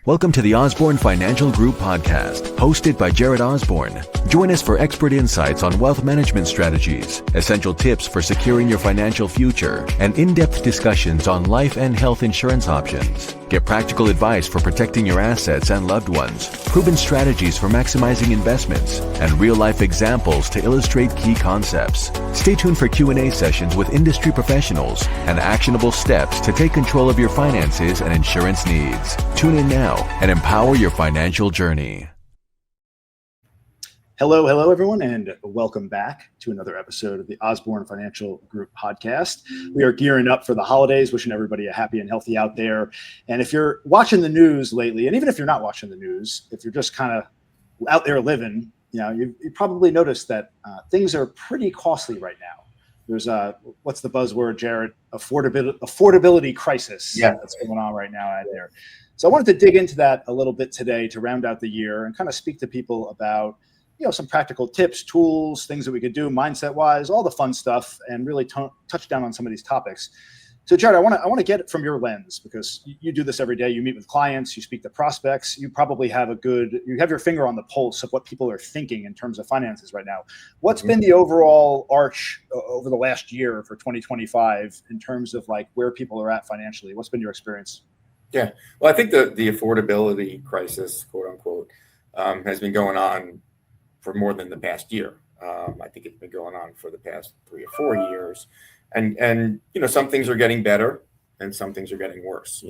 Welcome to the Osborne Financial Group podcast, hosted by Jared Osborne. Join us for expert insights on wealth management strategies, essential tips for securing your financial future, and in-depth discussions on life and health insurance options. Get practical advice for protecting your assets and loved ones, proven strategies for maximizing investments, and real-life examples to illustrate key concepts. Stay tuned for Q&A sessions with industry professionals and actionable steps to take control of your finances and insurance needs. Tune in now and empower your financial journey. Hello, everyone, and welcome back to another episode of the Osborne Financial Group podcast. We are gearing up for the holidays, wishing everybody a happy and healthy out there. And if you're watching the news lately, and even if you're not watching the news, if you're just kind of out there living, you probably noticed that things are pretty costly right now. There's what's the buzzword, Jared? Affordability crisis. Yeah, that's going on right now out there. So I wanted to dig into that a little bit today to round out the year and kind of speak to people about, some practical tips, tools, things that we could do mindset-wise, all the fun stuff, and really touch down on some of these topics. So, Jared, I want to get it from your lens, because you do this every day. You meet with clients, you speak to prospects. You probably have you have your finger on the pulse of what people are thinking in terms of finances right now. What's been the overall arch over the last year for 2025 in terms of like where people are at financially? What's been your experience? Yeah, well, I think the affordability crisis, quote unquote, has been going on for more than the past year. I think it's been going on for the past 3 or 4 years, and some things are getting better and some things are getting worse.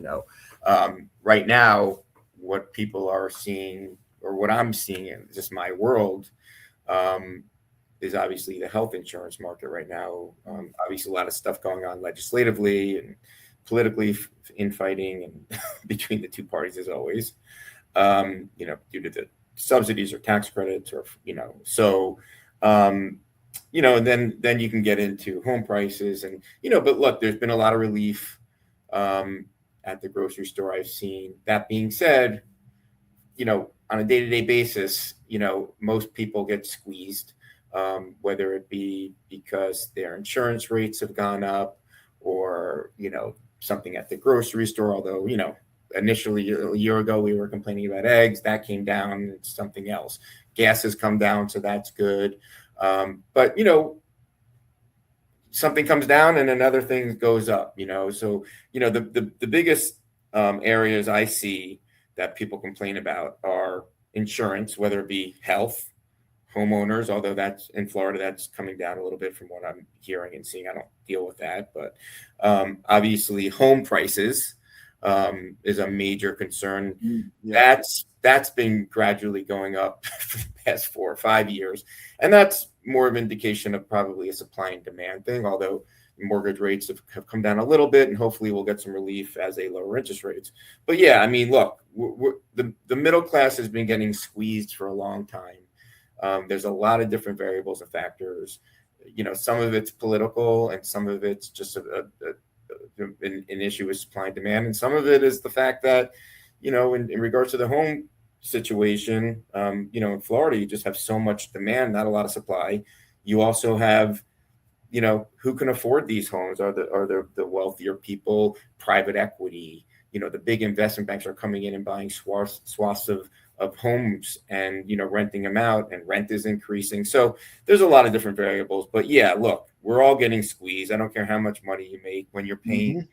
Right now, what people are seeing, or what I'm seeing in just my world, is obviously the health insurance market right now. Obviously, a lot of stuff going on legislatively and politically, infighting and between the two parties as always. Due to the subsidies or tax credits, or and then you can get into home prices, and but look, there's been a lot of relief at the grocery store I've seen. That being said, on a day-to-day basis, most people get squeezed, whether it be because their insurance rates have gone up, or something at the grocery store, although initially a year ago we were complaining about eggs. That came down. It's something else. Gas has come down, so that's good. But something comes down and another thing goes up. So the biggest areas I see that people complain about are insurance, whether it be health, homeowners, although that's in Florida, that's coming down a little bit from what I'm hearing and seeing. I don't deal with that, but obviously home prices is a major concern. Yeah. That's been gradually going up for the past 4 or 5 years. And that's more of an indication of probably a supply and demand thing, although mortgage rates have come down a little bit, and hopefully we'll get some relief as they lower interest rates. But yeah, I mean, look, the middle class has been getting squeezed for a long time. There's a lot of different variables and factors. Some of it's political, and some of it's just an issue with supply and demand, and some of it is the fact that in regards to the home situation, in Florida, you just have so much demand, not a lot of supply. You also have who can afford these homes are the wealthier people, private equity. The big investment banks are coming in and buying swaths of homes and renting them out, and rent is increasing. So there's a lot of different variables. But yeah, look, we're all getting squeezed. I don't care how much money you make when you're paying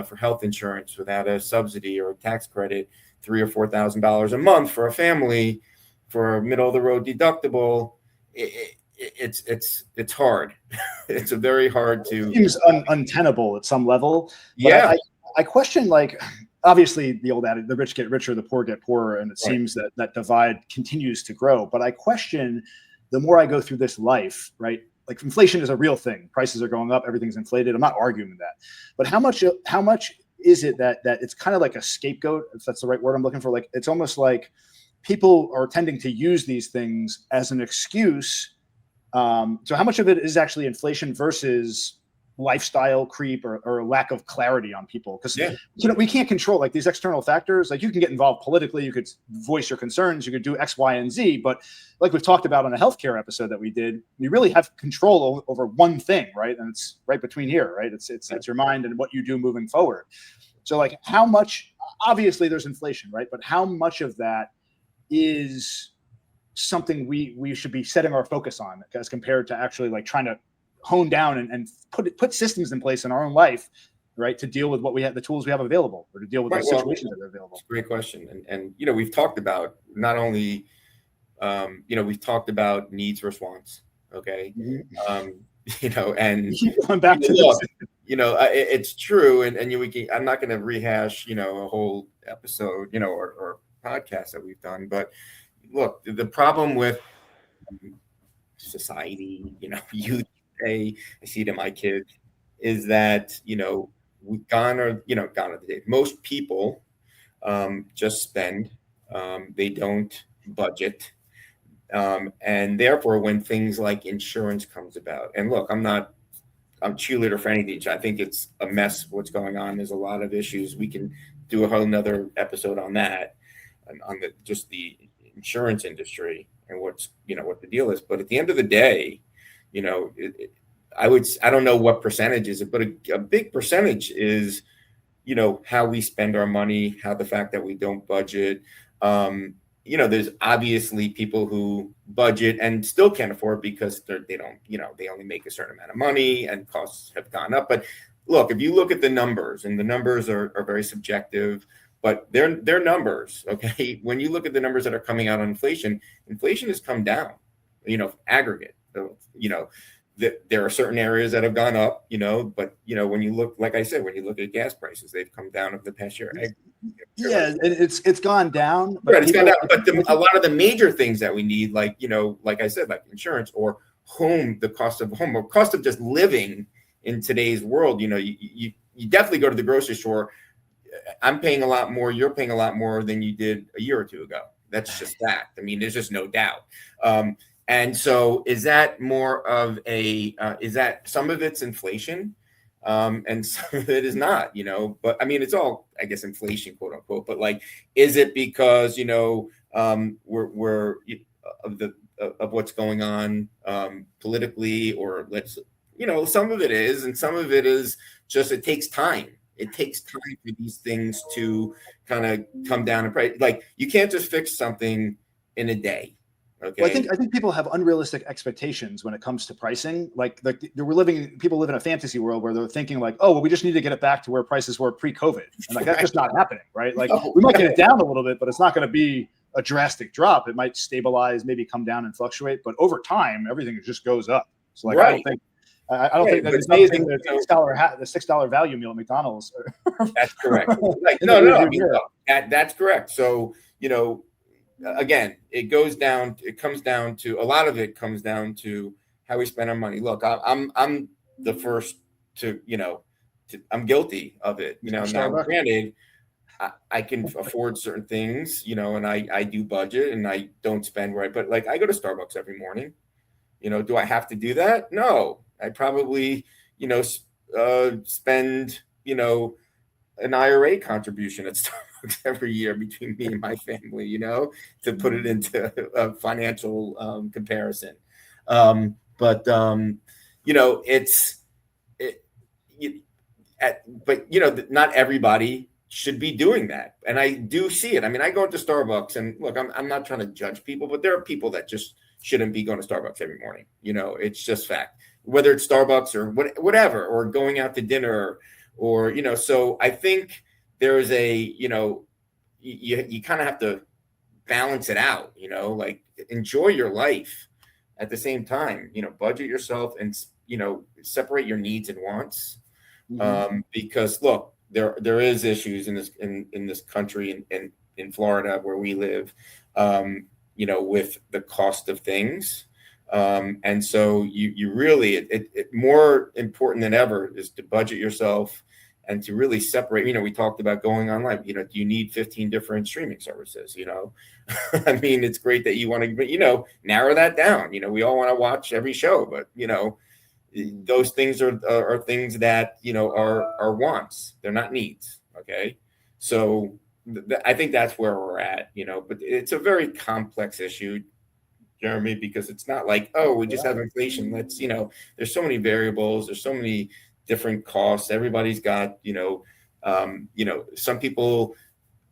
for health insurance without a subsidy or a tax credit, $3,000 or $4,000 a month for a family, for a middle of the road deductible. It's hard. It's a very hard to. It seems untenable at some level. But yeah, I question, like, obviously the old adage, the rich get richer, the poor get poorer, and it right. seems that divide continues to grow. But I question, the more I go through this life, right? Like, inflation is a real thing. Prices are going up. Everything's inflated. I'm not arguing that. But how much is it that it's kind of like a scapegoat, if that's the right word I'm looking for? Like, it's almost like people are tending to use these things as an excuse. So how much of it is actually inflation versus lifestyle creep or lack of clarity on people? Because we can't control like these external factors. Like, you can get involved politically, you could voice your concerns, you could do X, Y, and Z, but like we've talked about on a healthcare episode that we did, you really have control over one thing, right? And it's right between here, right? It's your mind and what you do moving forward. So like how much, obviously there's inflation, right? But how much of that is something we should be setting our focus on as compared to actually like trying to hone down and put systems in place in our own life, right, to deal with what we have, the tools we have available, or to deal with the situations that are available. It's a great question. And we've talked about not only, we've talked about needs versus wants. Okay. And going back to look, it's true. And I'm not going to rehash, a whole episode, or podcast that we've done, but look, the problem with society, youth today, I see it in my kids, is that, we've gone are the day. Most people just spend, they don't budget. And therefore, when things like insurance comes about, and look, I'm cheerleader for anything. I think it's a mess what's going on. There's a lot of issues. We can do a whole nother episode on that, on just the insurance industry and what the deal is. But at the end of the day, I don't know what percentage is it, but a big percentage is, how we spend our money, how the fact that we don't budget. There's obviously people who budget and still can't afford because they don't, they only make a certain amount of money and costs have gone up. But look, if you look at the numbers, and the numbers are very subjective, but they're numbers. Okay. When you look at the numbers that are coming out on inflation has come down, aggregate, there are certain areas that have gone up, but when you look, like I said, when you look at gas prices, they've come down over the past year. Yeah, it's gone down. But it's gone down. But a lot of the major things that we need, like like I said, like insurance or the cost of home, or cost of just living in today's world. You definitely go to the grocery store. I'm paying a lot more. You're paying a lot more than you did a year or two ago. That's just fact. I mean, there's just no doubt. And so is that more of is that some of it's inflation, and some of it is not, but I mean, it's all, I guess, inflation, quote unquote, but like, is it because, we're of what's going on politically, or some of it is, and some of it is just, it takes time. It takes time for these things to kind of come down in price. Like, you can't just fix something in a day. Okay. Well, I think people have unrealistic expectations when it comes to pricing. Like people live in a fantasy world where they're thinking like, oh, well, we just need to get it back to where prices were pre-COVID. And like, that's just not happening, right? Like, we might get it down a little bit, but it's not going to be a drastic drop. It might stabilize, maybe come down and fluctuate, but over time, everything just goes up. So like, right. I don't think that it's amazing that the $6 value meal at McDonald's. That's correct. Like, no, I mean, that's correct. So, again, it comes down to, a lot of it comes down to how we spend our money. Look, I'm the first to, I'm guilty of it. Now, granted, I can afford certain things, and I do budget and I don't spend right. But like, I go to Starbucks every morning. Do I have to do that? No, I probably, spend, an IRA contribution at Starbucks every year between me and my family, to put it into a financial comparison. But not everybody should be doing that. And I do see it. I mean, I go into Starbucks, and look, I'm not trying to judge people, but there are people that just shouldn't be going to Starbucks every morning. It's just fact, whether it's Starbucks or whatever, or going out to dinner, or, so I think there is you kind of have to balance it out, like, enjoy your life at the same time, budget yourself and, separate your needs and wants. Mm-hmm. Because look, there is issues in this country, and in Florida where we live, with the cost of things. And so you really, it more important than ever is to budget yourself and to really separate. We talked about going online. Do you need 15 different streaming services? I mean, it's great that you want to, narrow that down. We all want to watch every show, but those things are things that are wants. They're not needs. Okay, so I think that's where we're at. But it's a very complex issue, Jeremy, because it's not like, oh, we just have inflation. Let's, there's so many variables. There's so many different costs. Everybody's got, Some people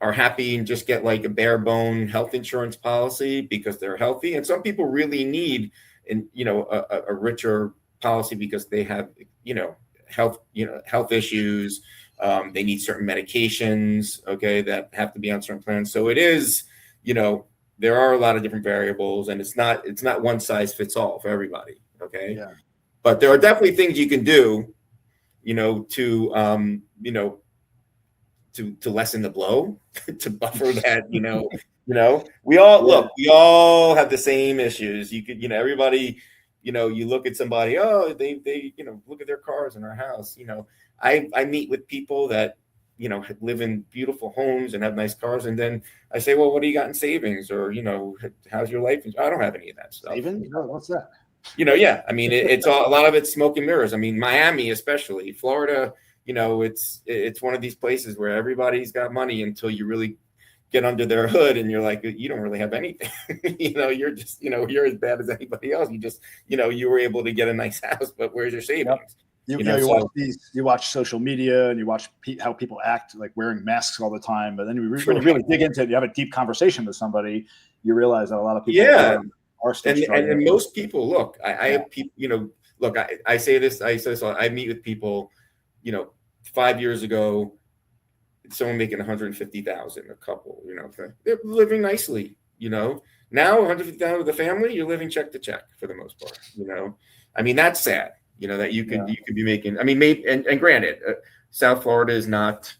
are happy and just get like a bare bone health insurance policy because they're healthy. And some people really need, a richer policy because they have, health issues. They need certain medications, okay, that have to be on certain plans. So it is, there are a lot of different variables, and it's not one size fits all for everybody. Okay. Yeah. But there are definitely things you can do, to lessen the blow, to buffer that, we all have the same issues. You could, everybody, you look at somebody, oh, they look at their cars in our house. I meet with people that, live in beautiful homes and have nice cars. And then I say, well, what do you got in savings? Or, how's your life? I don't have any of that stuff. Savings? What's that? Yeah. I mean, it's a lot of it's smoke and mirrors. I mean, Miami, especially Florida, it's one of these places where everybody's got money until you really get under their hood and you're like, you don't really have anything. You're just, you're as bad as anybody else. You just, you were able to get a nice house, but where's your savings? Yep. You watch social media and you watch how people act, like wearing masks all the time. But then when you really dig into it, you have a deep conversation with somebody, you realize that a lot of people are still struggling. And most people, look, I have people, I say this, I meet with people, 5 years ago, someone making 150,000, a couple, they're living nicely, now 150,000 with a family, you're living check to check for the most part, I mean, that's sad, that you could be making, I mean, maybe, and granted, South Florida is not,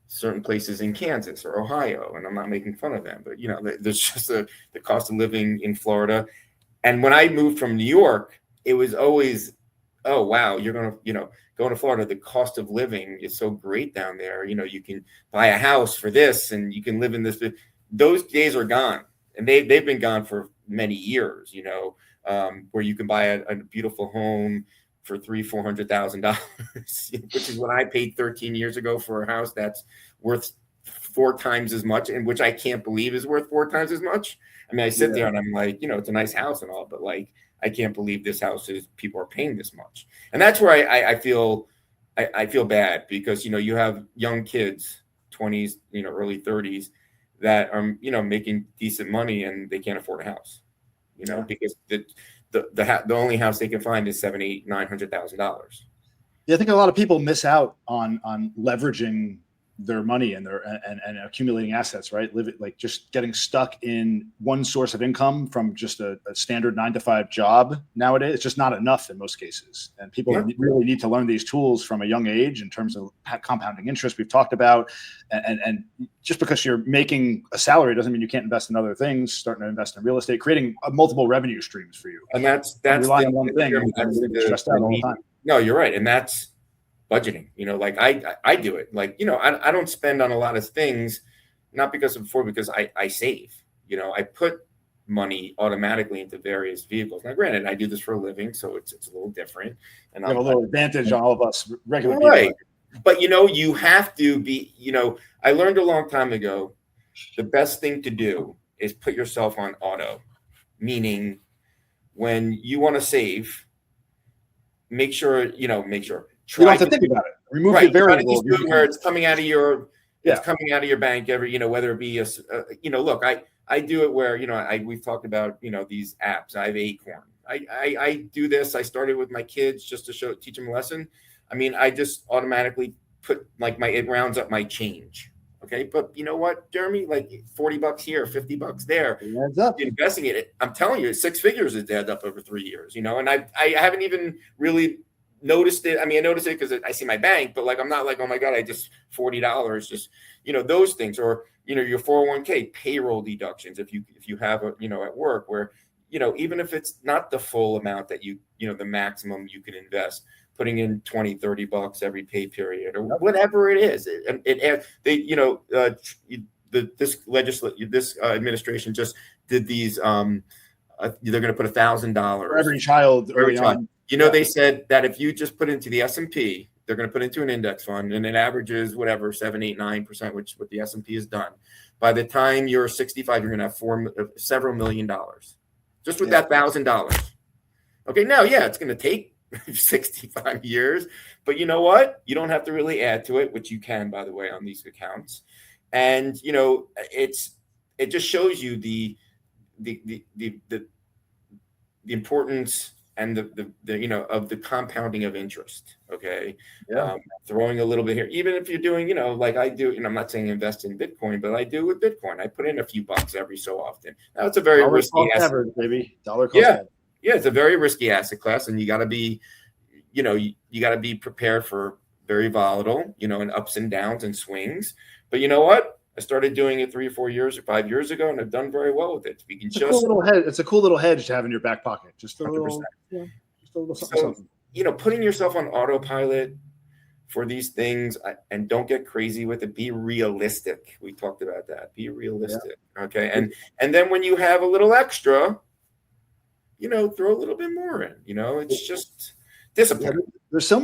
certain places in Kansas or Ohio, and I'm not making fun of them, but, there's just the cost of living in Florida. And when I moved from New York, it was always, oh, wow, you're going to, going to Florida, the cost of living is so great down there. You can buy a house for this and you can live in this. Those days are gone, and they've been gone for many years, where you can buy a beautiful home for $300,000-$400,000, which is what I paid 13 years ago for a house that's worth 4 times as much, and which I can't believe is worth 4 times as much. I mean, I sit there and I'm like, it's a nice house and all, but like, I can't believe this house is, people are paying this much. And that's where I feel bad, because, you have young kids, 20s, early 30s, that are, making decent money and they can't afford a house, because the only house they can find is $700,000, $800,000, $900,000. Yeah, I think a lot of people miss out on leveraging their money and and accumulating assets, right? Like just getting stuck in one source of income from just a standard 9-to-5 job nowadays. It's just not enough in most cases. And people really need to learn these tools from a young age in terms of compounding interest we've talked about. And just because you're making a salary doesn't mean you can't invest in other things, starting to invest in real estate, creating multiple revenue streams for you. And that's relying on one thing and stressed out all the time. No, you're right. And that's budgeting, like I do it, like, I don't spend on a lot of things, not because I save, I put money automatically into various vehicles. Now, granted, I do this for a living, so it's a little different. And I have a little advantage on all of us regular people. But, you have to be, I learned a long time ago, the best thing to do is put yourself on auto, meaning when you want to save, make sure. You don't have to think about it. Remove the variable where it's coming out of your, coming out of your bank every, whether it be look, I do it where, we've talked about, these apps. I have Acorn. I do this. I started with my kids just to teach them a lesson. I mean, I just automatically put it rounds up my change. Okay. But you know what, Jeremy, like $40 here, $50 there, it adds up. Investing in it. I'm telling you, 6 figures it adds up over 3 years, and I haven't even really noticed it. I mean, I noticed it because I see my bank, but like, I'm not like, oh my God, I just $40, just, those things, or, your 401k payroll deductions. If you have at work where, even if it's not the full amount that the maximum you can invest, putting in $20-$30 every pay period or whatever it is. This administration just did these, they're going to put $1,000 for every child early on. They said that if you just put into the S&P, they're going to put into an index fund, and it averages whatever 7, 8, 9%, which what the S&P has done. By the time you're 65, you're going to have several $1 million just with that $1,000. Okay, now it's going to take 65 years. But you know what? You don't have to really add to it, which you can, by the way, on these accounts. And it just shows you the importance and the of the compounding of interest. Okay. Yeah. Throwing a little bit here, even if you're doing, like I do, I'm not saying invest in Bitcoin, but I do with Bitcoin. I put in a few bucks every so often. Now it's a very risky asset. Average, baby. Dollar cost Yeah. average. Yeah. It's a very risky asset class, and you got to be, you got to be prepared for very volatile, and ups and downs and swings. But you know what? I started doing it 3 or 4 years or 5 years ago, and I've done very well with it. We can It's a cool little hedge to have in your back pocket. Just a little, something. Putting yourself on autopilot for these things, and don't get crazy with it. Be realistic. We talked about that. Be realistic. Yeah. Okay. And then when you have a little extra, throw a little bit more in. It's just discipline. Yeah, there's so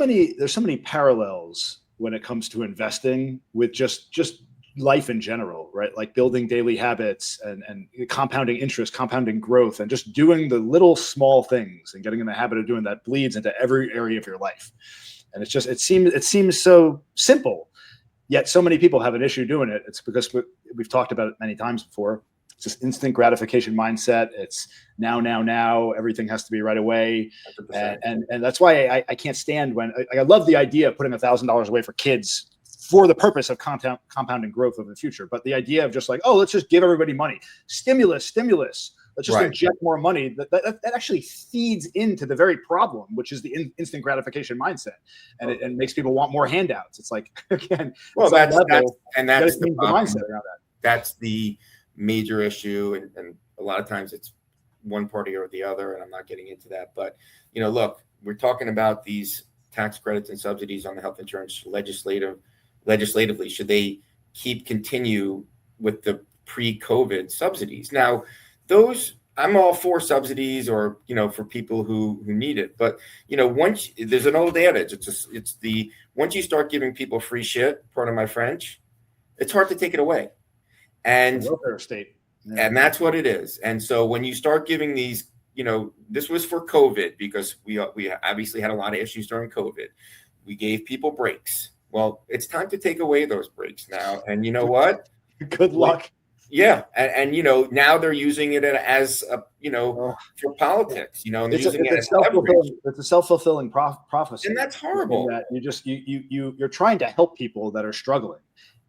many parallels when it comes to investing with just life in general, right? Like building daily habits and compounding interest, compounding growth, and just doing the little small things and getting in the habit of doing that bleeds into every area of your life. And it seems so simple, yet so many people have an issue doing it. It's because we've talked about it many times before. It's this instant gratification mindset. It's now. Everything has to be right away, and that's why I can't stand when I love the idea of putting $1,000 away for kids for the purpose of compounding growth of the future. But the idea of just like, let's just give everybody money, stimulus. Let's just inject more money. That actually feeds into the very problem, which is the instant gratification mindset, and it makes people want more handouts. It's like, again, that's the mindset around that. That's the major issue, and a lot of times it's one party or the other, and I'm not getting into that. But look, we're talking about these tax credits and subsidies on the health insurance legislatively. Should they continue with the pre-COVID subsidies? Now, those, I'm all for subsidies, or for people who need it. But once, there's an old adage, once you start giving people free shit, pardon my French, it's hard to take it away. And welfare state. Yeah. And that's what it is. And so when you start giving these, this was for COVID, because we obviously had a lot of issues during COVID. We gave people breaks. Well, it's time to take away those breaks now. And you know what? Good luck. Yeah. And now they're using it as for politics, and they're using it as leverage. It's a self-fulfilling prophecy. And that's horrible. That you're trying to help people that are struggling.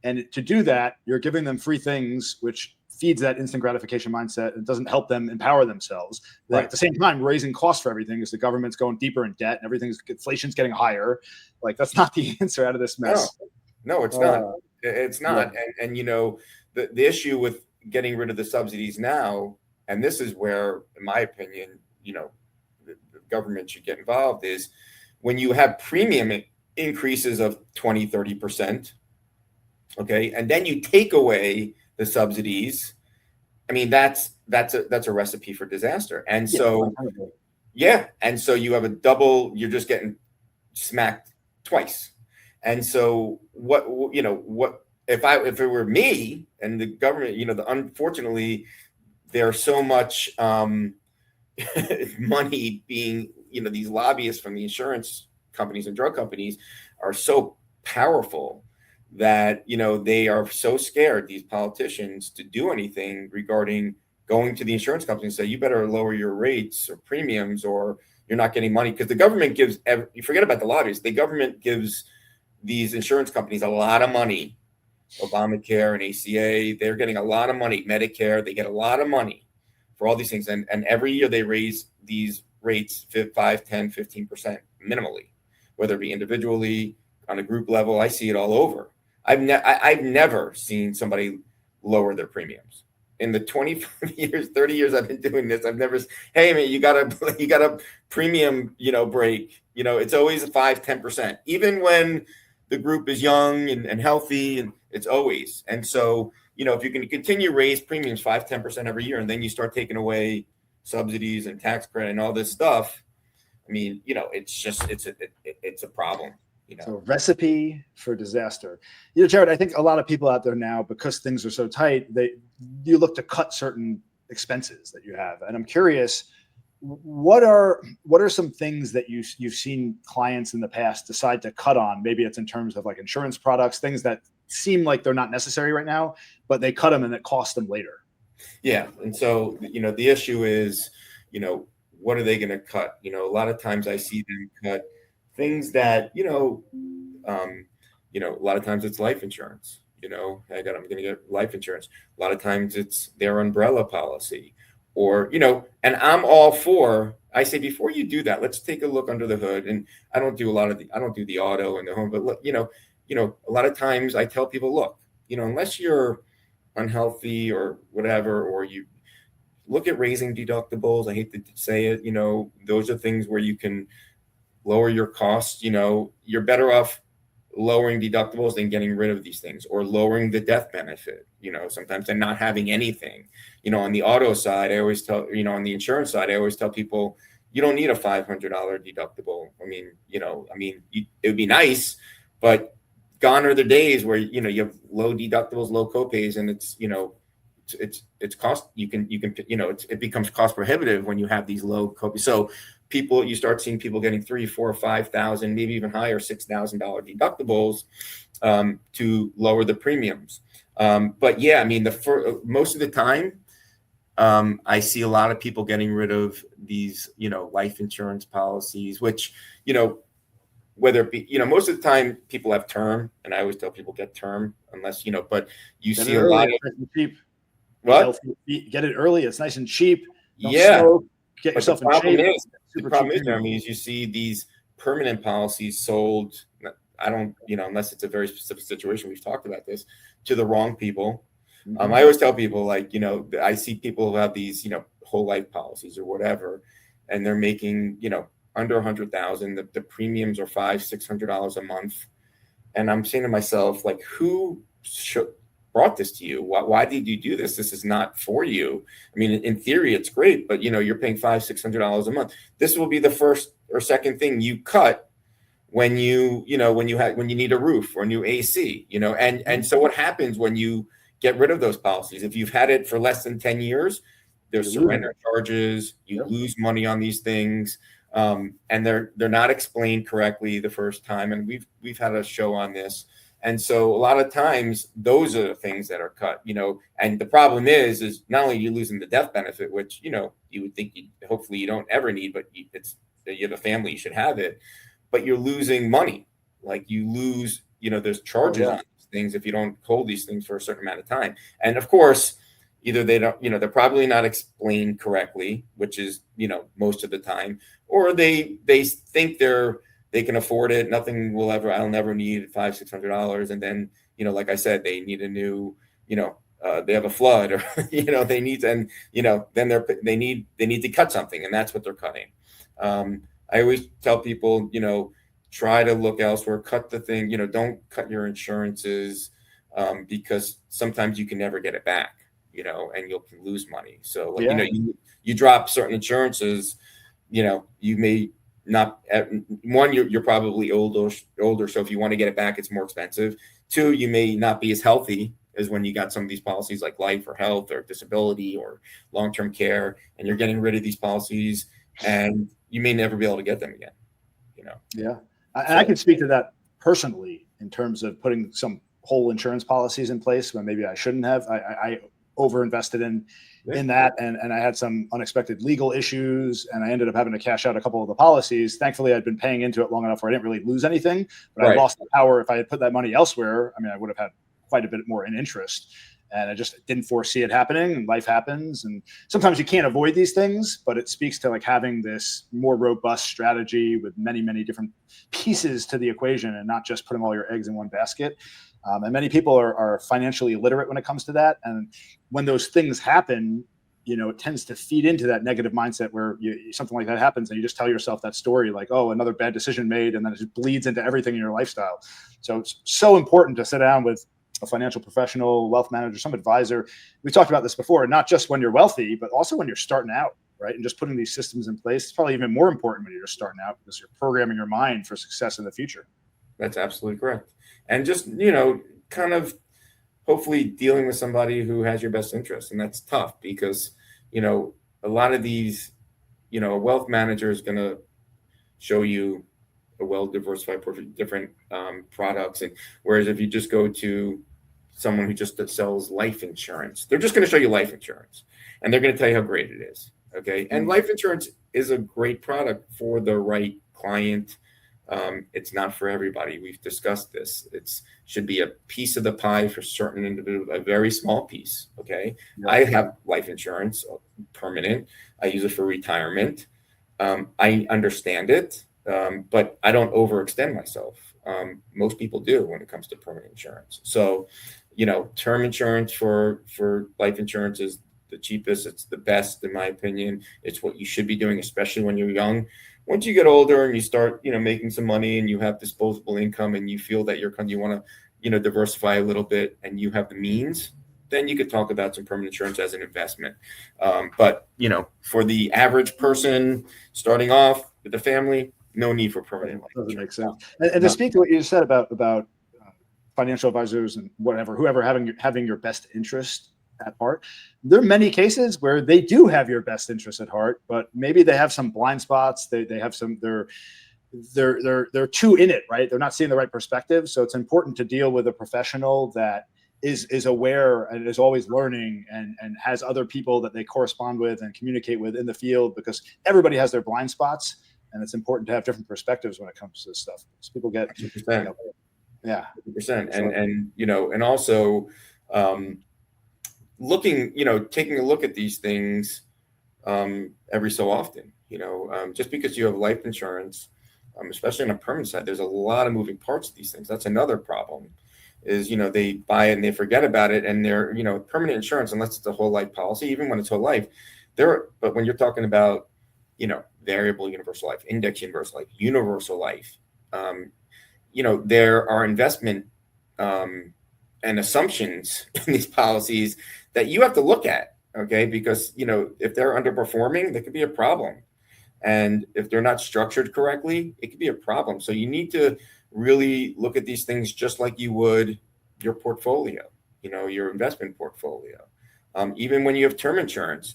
And to do that, you're giving them free things, which feeds that instant gratification mindset. It doesn't help them empower themselves. Right. At the same time, raising costs for everything as the government's going deeper in debt and inflation's getting higher. Like, that's not the answer out of this mess. No, it's not. It's not. Yeah. And the issue with getting rid of the subsidies now, and this is where, in my opinion, the government should get involved, is when you have premium increases of 20, 30%. Okay. And then you take away the subsidies. I mean, that's a recipe for disaster. And so, and so you have a double, you're just getting smacked twice. And so what if it were me and the government, unfortunately, there's so much money being, these lobbyists from the insurance companies and drug companies are so powerful that they are so scared, these politicians, to do anything regarding going to the insurance company and say, you better lower your rates or premiums, or you're not getting money. Because the government gives, you forget about the lobbyists, the government gives these insurance companies a lot of money. Obamacare and ACA, they're getting a lot of money. Medicare, they get a lot of money for all these things. And every year they raise these rates 5, 10, 15% minimally, whether it be individually, on a group level. I see it all over. I've never seen somebody lower their premiums in the 25 years, 30 years I've been doing this. I've never, hey man, you got a premium, break, it's always a 5, 10%, even when the group is young and healthy, and it's always. And so, if you can continue to raise premiums 5, 10% every year, and then you start taking away subsidies and tax credit and all this stuff, I mean, it's a problem. So a recipe for disaster. Jared, I think a lot of people out there now, because things are so tight, you look to cut certain expenses that you have. And I'm curious, what are some things that you've seen clients in the past decide to cut on? Maybe it's in terms of like insurance products, things that seem like they're not necessary right now, but they cut them and it costs them later. Yeah. And so, the issue is, what are they going to cut? A lot of times I see them cut things that, a lot of times it's life insurance. I'm going to get life insurance. A lot of times it's their umbrella policy, or, and I'm all for, I say, before you do that, let's take a look under the hood. And I don't do I don't do the auto and the home, but look, a lot of times I tell people, look, unless you're unhealthy or whatever, or you look at raising deductibles. I hate to say it, those are things where you can lower your costs. You're better off lowering deductibles than getting rid of these things, or lowering the death benefit, sometimes, and not having anything. On the auto side, I always tell, on the insurance side, I always tell people, you don't need a $500 deductible. It would be nice, but gone are the days where, you have low deductibles, low copays, and it's cost, it becomes cost prohibitive when you have these low copays. So you start seeing people getting $3,000, $4,000, $5,000, maybe even higher, $6,000 deductibles to lower the premiums. But yeah, most of the time, I see a lot of people getting rid of these, life insurance policies, which, whether it be, most of the time people have term, and I always tell people get term, unless, but you see a lot of cheap. What? Get it early. It's nice and cheap. Don't Yeah. smoke, get yourself in shape. The problem is, is you see these permanent policies sold, I don't, unless it's a very specific situation, we've talked about this, to the wrong people. Mm-hmm. I always tell people, like, I see people who have these, whole life policies or whatever, and they're making, under 100,000. The premiums are $500-$600 a month. And I'm saying to myself, like, who brought this to you? Why did you do this? This is not for you. In theory, it's great, but you're paying $500-$600 a month. This will be the first or second thing you cut when you need a roof or new AC, and so what happens when you get rid of those policies? If you've had it for less than 10 years, there's surrender charges, you lose money on these things. And they're not explained correctly the first time. And we've had a show on this. And so a lot of times those are the things that are cut, and the problem is not only you losing the death benefit, which, you would think hopefully you don't ever need, but you have a family, you should have it, but you're losing money. Like you lose, there's charges on these things if you don't hold these things for a certain amount of time. And of course, either they don't, they're probably not explained correctly, which is, most of the time, or they think they can afford it. I'll never need $500-$600. And then, like I said, they need a new, they have a flood, or, they need, and, then they need to cut something, and that's what they're cutting. I always tell people, try to look elsewhere, cut the thing, don't cut your insurances, because sometimes you can never get it back, and you can lose money. So, like, you drop certain insurances, you may not, one, you're probably older. So if you want to get it back, it's more expensive. Two, you may not be as healthy as when you got some of these policies like life or health or disability or long-term care, and you're getting rid of these policies and you may never be able to get them again, Yeah. I can speak to that personally in terms of putting some whole insurance policies in place when maybe I shouldn't have. I overinvested in that, and I had some unexpected legal issues, and I ended up having to cash out a couple of the policies. Thankfully, I'd been paying into it long enough where I didn't really lose anything, but I lost the power. If I had put that money elsewhere, I would have had quite a bit more in interest, and I just didn't foresee it happening. And life happens, and sometimes you can't avoid these things, but it speaks to like having this more robust strategy with many, many different pieces to the equation, and not just putting all your eggs in one basket. And many people are financially illiterate when it comes to that. And when those things happen, it tends to feed into that negative mindset where something like that happens and you just tell yourself that story, like, oh, another bad decision made, and then it just bleeds into everything in your lifestyle. So it's so important to sit down with a financial professional, wealth manager, some advisor. We talked about this before, not just when you're wealthy, but also when you're starting out, right? And just putting these systems in place. It's probably even more important when you're just starting out, because you're programming your mind for success in the future. That's absolutely correct. And just, kind of hopefully dealing with somebody who has your best interest. And that's tough because, a lot of these a wealth manager is going to show you a well-diversified portfolio, different products. And whereas if you just go to someone who just sells life insurance, they're just going to show you life insurance and they're going to tell you how great it is. Okay. And life insurance is a great product for the right client. It's not for everybody. We've discussed this. It should be a piece of the pie for certain individuals, a very small piece. Okay. Yeah. I have life insurance, permanent. I use it for retirement. I understand it, but I don't overextend myself. Most people do when it comes to permanent insurance. So, term insurance for life insurance is the cheapest. It's the best, in my opinion. It's what you should be doing, especially when you're young. Once you get older and you start, making some money and you have disposable income and you feel that you want to, diversify a little bit and you have the means, then you could talk about some permanent insurance as an investment. But, for the average person starting off with a family, no need for permanent life insurance. Doesn't make sense. And to speak to what you said about financial advisors and whoever having your best interest at heart, there are many cases where they do have your best interest at heart, but maybe they have some blind spots. They have some, they're too in it, right? They're not seeing the right perspective. So it's important to deal with a professional that is aware and is always learning and has other people that they correspond with and communicate with in the field, because everybody has their blind spots. And it's important to have different perspectives when it comes to this stuff. Because people get, 100%. Yeah, 100%. And also, taking a look at these things every so often, just because you have life insurance, especially on a permanent side, there's a lot of moving parts to these things. That's another problem is, they buy it and they forget about it. And they're, permanent insurance, unless it's a whole life policy, even when it's whole life, but when you're talking about, variable universal life, index universal life, there are investment and assumptions in these policies that you have to look at, okay? Because, if they're underperforming, that could be a problem. And if they're not structured correctly, it could be a problem. So you need to really look at these things just like you would your portfolio, your investment portfolio. Even when you have term insurance,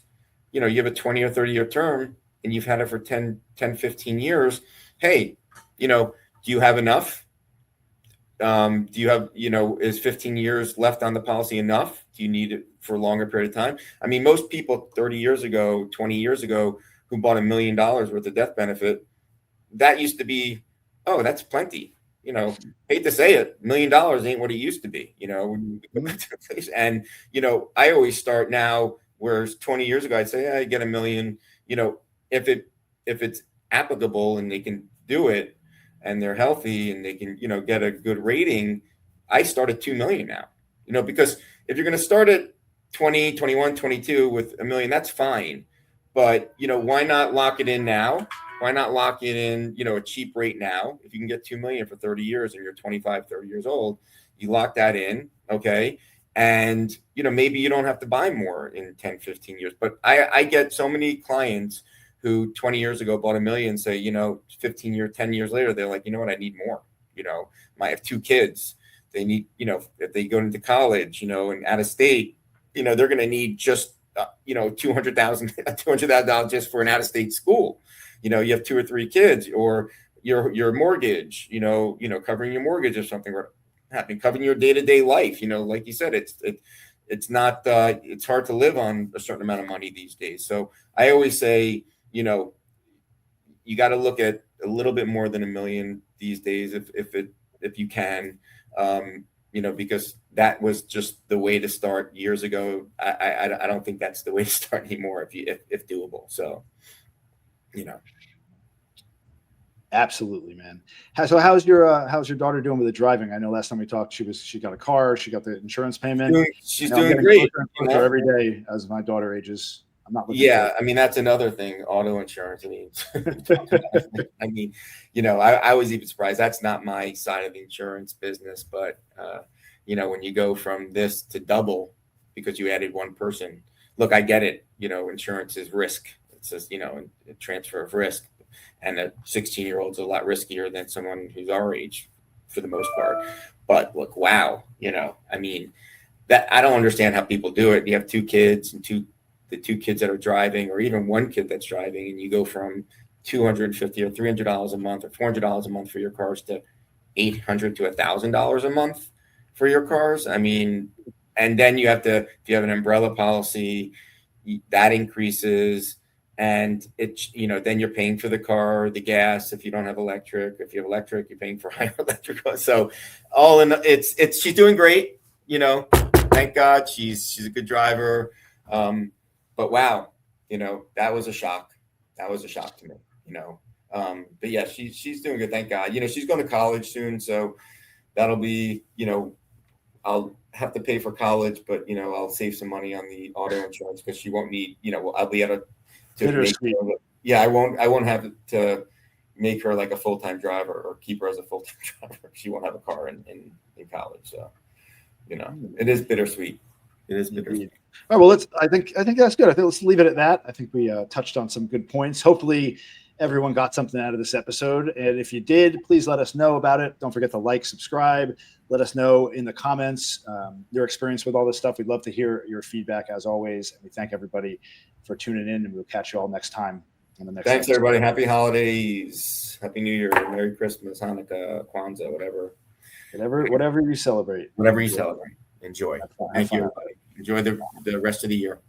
you have a 20 or 30-year term and you've had it for 10, 15 years. Hey, do you have enough? Do you have, is 15 years left on the policy enough? Do you need it for a longer period of time? I mean, most people 30 years ago, 20 years ago, who bought $1 million worth of death benefit, that used to be, oh, that's plenty. Hate to say it, $1 million ain't what it used to be, And, I always start now, whereas 20 years ago, I'd say, I get $1 million, if it's applicable and they can do it and they're healthy and they can, get a good rating, I start at 2 million now, because if you're going to start at 20, 21, 22 with $1 million, that's fine. But, why not lock it in now? Why not lock it in, a cheap rate now? If you can get 2 million for 30 years and you're 25, 30 years old, you lock that in. Okay. And, maybe you don't have to buy more in 10, 15 years, but I get so many clients who 20 years ago bought $1 million, say, 10 years later, they're like, you know what, I need more. I have 2 kids. They need, if they go into college, and out of state, they're going to need just, $200,000 just for an out of state school. You have 2 or 3 kids, or your mortgage, covering your mortgage or something happening, covering your day-to-day life. Like you said, it's not, it's hard to live on a certain amount of money these days. So I always say, you got to look at a little bit more than $1 million these days, if you can, because that was just the way to start years ago. I don't think that's the way to start anymore if doable. So, Absolutely, man. So how's your daughter doing with the driving? I know last time we talked, she got a car, she got the insurance payment. She's doing great. Every day as my daughter ages. I'm not looking. Yeah, I mean, that's another thing. Auto insurance. I mean, I was even surprised. That's not my side of the insurance business, but when you go from this to double because you added one person, look, I get it. Insurance is risk. It says, a transfer of risk, and a 16-year-old's a lot riskier than someone who's our age for the most part. But look, wow, I mean, that I don't understand how people do it. You have 2 kids and the two kids that are driving, or even one kid that's driving, and you go from $250 or $300 a month or $400 a month for your cars to $800 to $1,000 a month for your cars. I mean, and then you have to, if you have an umbrella policy, that increases, and then you're paying for the car, the gas. If you don't have electric, if you have electric, you're paying for higher electric costs. So all in, she's doing great. Thank God she's a good driver. But wow, that was a shock. That was a shock to me, but yeah, she's doing good. Thank God. She's going to college soon. So that'll be, I'll have to pay for college, but I'll save some money on the auto insurance because she won't need, I'll be able to make her, I won't have to make her like a full-time driver or keep her as a full-time driver. She won't have a car in college. So, it is bittersweet. It is bittersweet. All right, well, I think that's good. I think let's leave it at that. I think we touched on some good points. Hopefully everyone got something out of this episode. And if you did, please let us know about it. Don't forget to like, subscribe. Let us know in the comments your experience with all this stuff. We'd love to hear your feedback as always. And we thank everybody for tuning in, and we'll catch you all next time on the next Thanks, episode. everybody. Happy holidays. Happy New Year. Merry Christmas, Hanukkah, Kwanzaa, whatever. Whatever you celebrate. Whatever you celebrate. Enjoy. Thank you, everybody. Enjoy the rest of the year.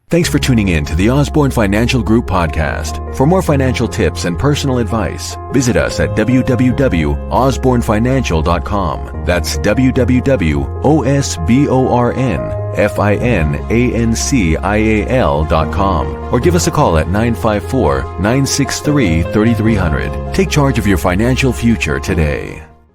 Thanks for tuning in to the Osborne Financial Group podcast. For more financial tips and personal advice, visit us at www.osbornefinancial.com. That's www.osbornefinancial.com. Or give us a call at 954-963-3300. Take charge of your financial future today.